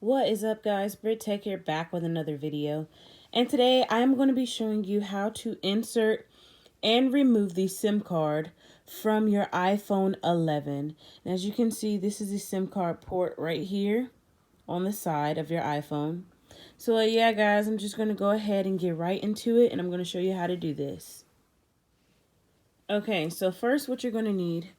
What is up, guys? Britt Tech here, back with another video. And today I'm going to be showing you how to insert and remove the SIM card from your iPhone 11. And as you can see, this is the SIM card port right here on the side of your iPhone. So yeah, guys, I'm just going to go ahead and get right into it, and I'm going to show you how to do this. Okay, so first what you're going to need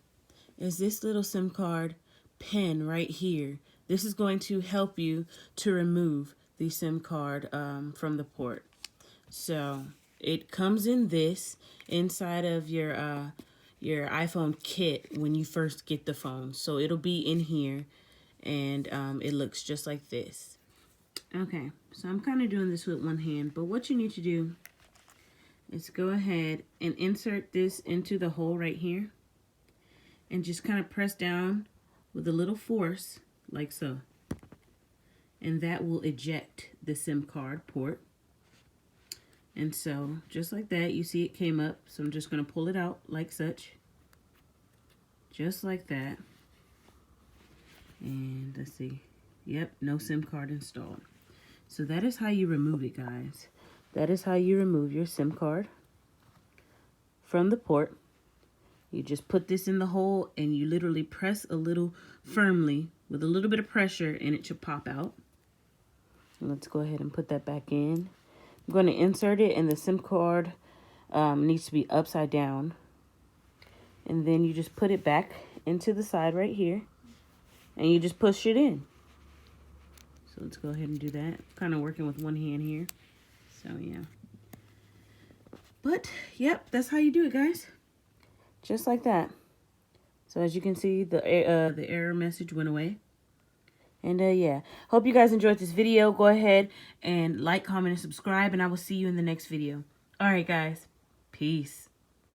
is this little SIM card pin right here. This is going to help you to remove the SIM card from the port. So it comes in this inside of your iPhone kit when you first get the phone. So it'll be in here, and it looks just like this. Okay, so I'm kind of doing this with one hand, but what you need to do is go ahead and insert this into the hole right here, and just kind of press down with a little force, like so. And that will eject the SIM card port. And so, just like that, you see it came up. So I'm just going to pull it out like such. Just like that. And let's see. Yep, no SIM card installed. So that is how you remove it, guys. That is how you remove your SIM card from the port. You just put this in the hole and you literally press a little firmly with a little bit of pressure and it should pop out. Let's go ahead and put that back in. I'm going to insert it, and the SIM card needs to be upside down. And then you just put it back into the side right here, and you just push it in. So let's go ahead and do that. Kind of working with one hand here. So yeah. But yep, that's how you do it, guys. Just like that. So as you can see, the error message went away. And yeah, hope you guys enjoyed this video. Go ahead and like, comment, and subscribe, and I will see you in the next video. All right, guys. Peace.